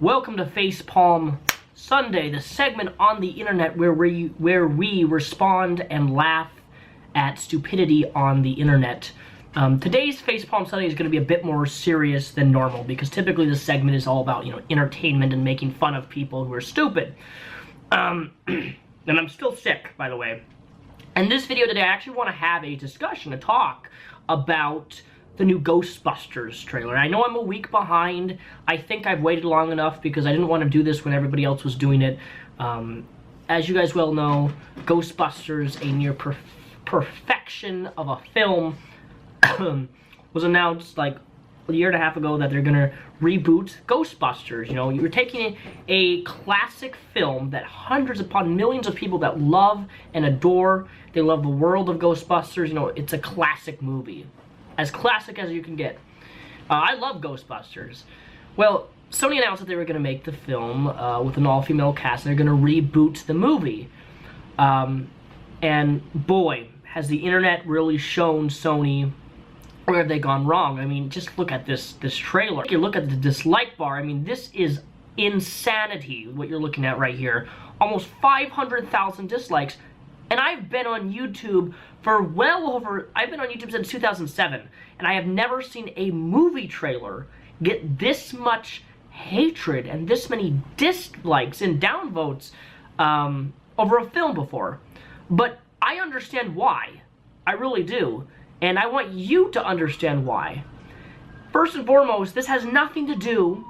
Welcome to Facepalm Sunday, the segment on the internet where we respond and laugh at stupidity on the internet. Today's Facepalm Sunday is going to be a bit more serious than normal because typically this segment is all about, entertainment and making fun of people who are stupid. And I'm still sick, by the way. And this video today, I actually want to have a discussion, a talk about the new Ghostbusters trailer. I know I'm a week behind. I think I've waited long enough because I didn't want to do this when everybody else was doing it. As you guys well know, Ghostbusters, a near perfection of a film, was announced like a year and a half ago that they're gonna reboot Ghostbusters. You're taking a classic film that hundreds upon millions of people that love and adore. They love the world of Ghostbusters. It's a classic movie. As classic as you can get. I love Ghostbusters. Well, Sony announced that they were going to make the film with an all-female cast, and they're going to reboot the movie. And boy, has the internet really shown Sony where have they gone wrong. I mean, just look at this trailer. If you look at the dislike bar, I mean, this is insanity, what you're looking at right here. Almost 500,000 dislikes. And I've been on YouTube for I've been on YouTube since 2007, and I have never seen a movie trailer get this much hatred and this many dislikes and downvotes over a film before. But I understand why. I really do. And I want you to understand why. First and foremost, this has nothing to do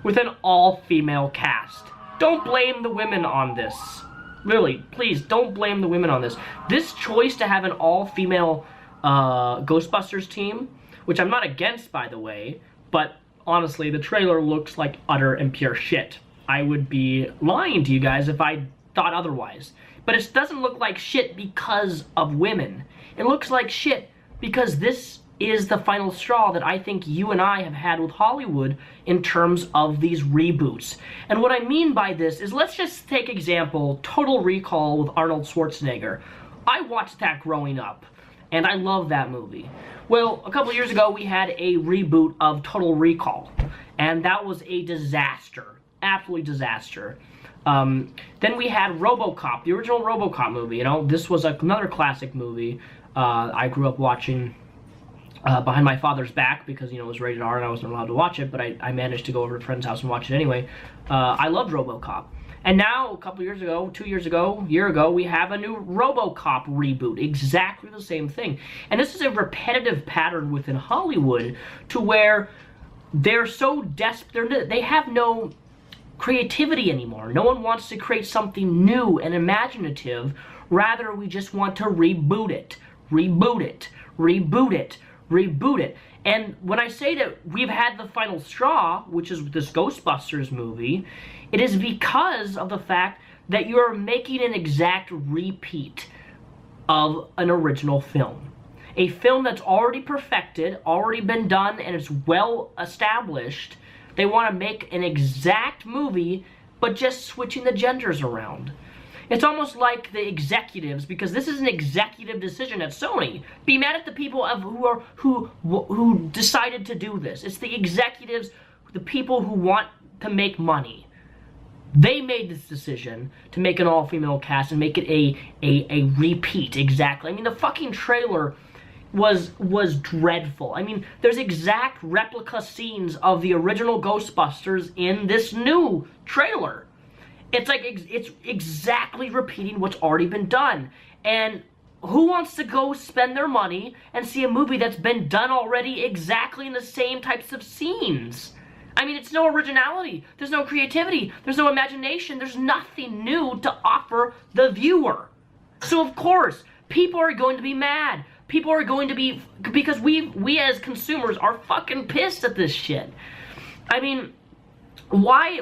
with an all-female cast. Don't blame the women on this. Really, please, don't blame the women on this. This choice to have an all-female Ghostbusters team, which I'm not against, by the way, but honestly, the trailer looks like utter and pure shit. I would be lying to you guys if I thought otherwise. But it doesn't look like shit because of women. It looks like shit because this is the final straw that I think you and I have had with Hollywood in terms of these reboots. And what I mean by this is, let's just take example, Total Recall with Arnold Schwarzenegger. I watched that growing up, and I love that movie. Well, a couple years ago, we had a reboot of Total Recall, and that was a disaster, absolute disaster. Then we had RoboCop, the original RoboCop movie. This was another classic movie I grew up watching behind my father's back because, it was rated R and I wasn't allowed to watch it, but I managed to go over to a friend's house and watch it anyway. I loved RoboCop. And now, a couple years ago, 2 years ago, year ago, we have a new RoboCop reboot. Exactly the same thing. And this is a repetitive pattern within Hollywood to where they're so desperate, they have no creativity anymore. No one wants to create something new and imaginative. Rather, we just want to reboot it, reboot it, reboot it, reboot it. And when I say that we've had the final straw, which is this Ghostbusters movie, it is because of the fact that you're making an exact repeat of an original film. A film that's already perfected, already been done, and it's well established. They want to make an exact movie, but just switching the genders around. It's almost like the executives, because this is an executive decision at Sony. Be mad at the people who decided to do this. It's the executives, the people who want to make money. They made this decision to make an all-female cast and make it a repeat, exactly. I mean, the fucking trailer was dreadful. I mean, there's exact replica scenes of the original Ghostbusters in this new trailer. It's like, it's exactly repeating what's already been done. And who wants to go spend their money and see a movie that's been done already exactly in the same types of scenes? I mean, it's no originality. There's no creativity. There's no imagination. There's nothing new to offer the viewer. So, of course, people are going to be mad. People are going to be, because we as consumers are fucking pissed at this shit. I mean, why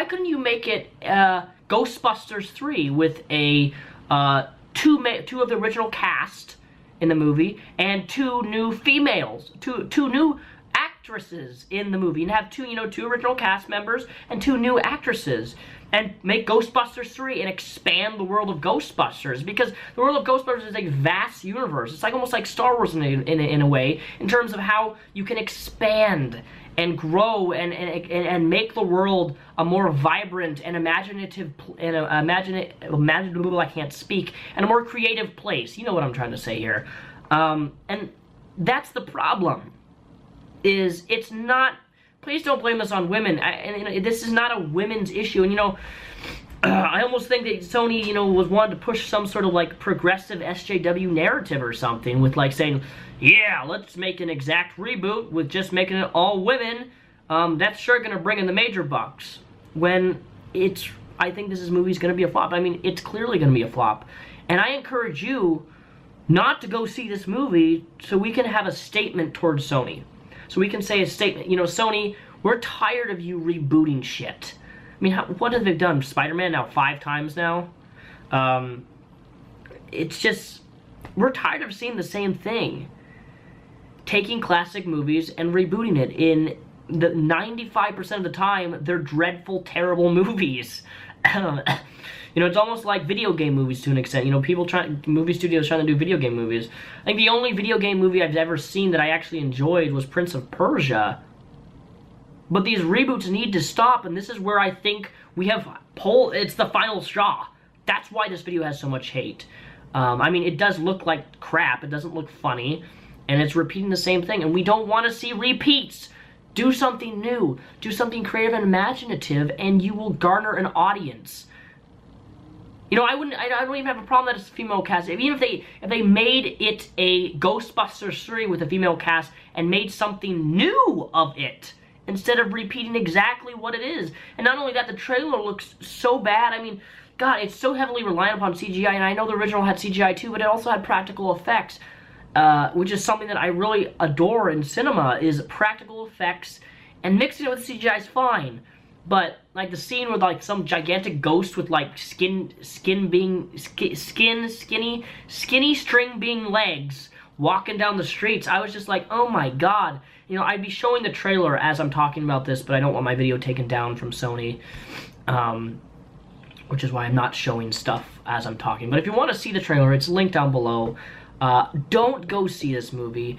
couldn't you make it Ghostbusters 3 with a two of the original cast in the movie and two new females, two new actresses in the movie, and have two original cast members and two new actresses, and make Ghostbusters 3 and expand the world of Ghostbusters, because the world of Ghostbusters is a vast universe. It's like almost like Star Wars in a way, in terms of how you can expand and grow and make the world a more vibrant and imaginative and I can't speak, and a more creative place. You know what I'm trying to say here. And that's the problem. Is it's not. Please don't blame this on women. This is not a women's issue. And I almost think that Sony, was wanting to push some sort of like progressive SJW narrative or something with like saying, yeah, let's make an exact reboot with just making it all women. That's sure gonna bring in the major bucks. When I think this movie's gonna be a flop. I mean, it's clearly gonna be a flop. And I encourage you not to go see this movie so we can have a statement towards Sony. So we can say a statement, Sony, we're tired of you rebooting shit. I mean, what have they done? Spider-Man now 5 times now? It's just, we're tired of seeing the same thing. Taking classic movies and rebooting it. In the 95% of the time, they're dreadful, terrible movies. It's almost like video game movies to an extent. Movie studios trying to do video game movies. I think the only video game movie I've ever seen that I actually enjoyed was Prince of Persia. But these reboots need to stop, and this is where I think we have it's the final straw. That's why this video has so much hate. I mean, it does look like crap. It doesn't look funny, and it's repeating the same thing, and we don't want to see repeats. Do something new. Do something creative and imaginative, and you will garner an audience. I don't even have a problem that it's a female cast. Even if they made it a Ghostbusters 3 with a female cast and made something new of it, instead of repeating exactly what it is. And not only that, the trailer looks so bad. I mean, God, it's so heavily reliant upon CGI, and I know the original had CGI too, but it also had practical effects, which is something that I really adore in cinema, is practical effects, and mixing it with CGI is fine. But, like, the scene with, like, some gigantic ghost with, like, skinny string being legs walking down the streets, I was just like, oh my God. I'd be showing the trailer as I'm talking about this, but I don't want my video taken down from Sony, which is why I'm not showing stuff as I'm talking. But if you want to see the trailer, it's linked down below. Don't go see this movie.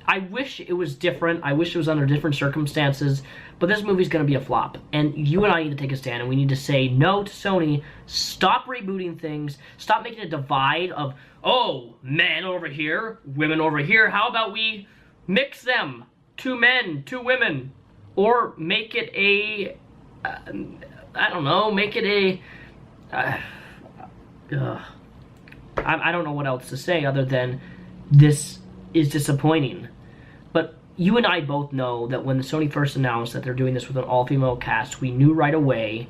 I wish it was different. I wish it was under different circumstances, but this movie's going to be a flop. And you and I need to take a stand, and we need to say no to Sony. Stop rebooting things. Stop making a divide of, oh, men over here, women over here. How about we mix them? 2 men, 2 women. Or make it a, I don't know, make it a, I don't know what else to say other than this is disappointing. But you and I both know that when Sony first announced that they're doing this with an all-female cast, we knew right away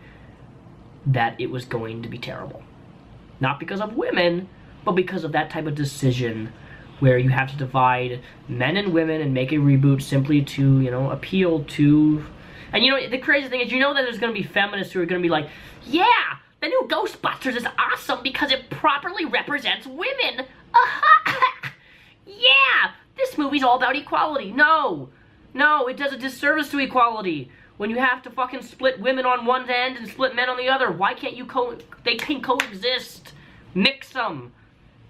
that it was going to be terrible. Not because of women, but because of that type of decision where you have to divide men and women and make a reboot simply to, appeal to... And the crazy thing is, that there's going to be feminists who are going to be like, yeah, the new Ghostbusters is awesome because it properly represents women. Yeah, this movie's all about equality. No, it does a disservice to equality. When you have to fucking split women on one end and split men on the other, why can't they can coexist? Mix them,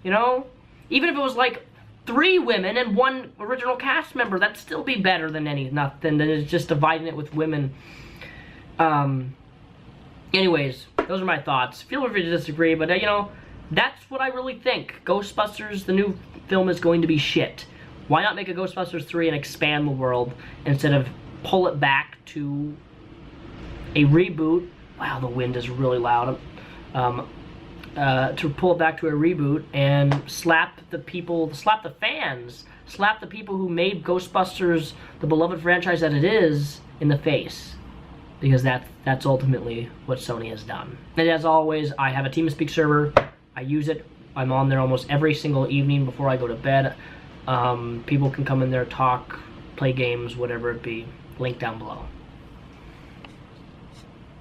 Even if it was like 3 women and 1 original cast member, that'd still be better than nothing than it's just dividing it with women. Anyways, those are my thoughts. Feel free to disagree, but that's what I really think. Ghostbusters, the new film, is going to be shit. Why not make a Ghostbusters 3 and expand the world instead of pull it back to a reboot? Wow, the wind is really loud. To pull it back to a reboot and slap the fans, slap the people who made Ghostbusters the beloved franchise that it is in the face. Because that's ultimately what Sony has done. And as always, I have a TeamSpeak server. I use it. I'm on there almost every single evening before I go to bed. People can come in there, talk, play games, whatever it be. Link down below.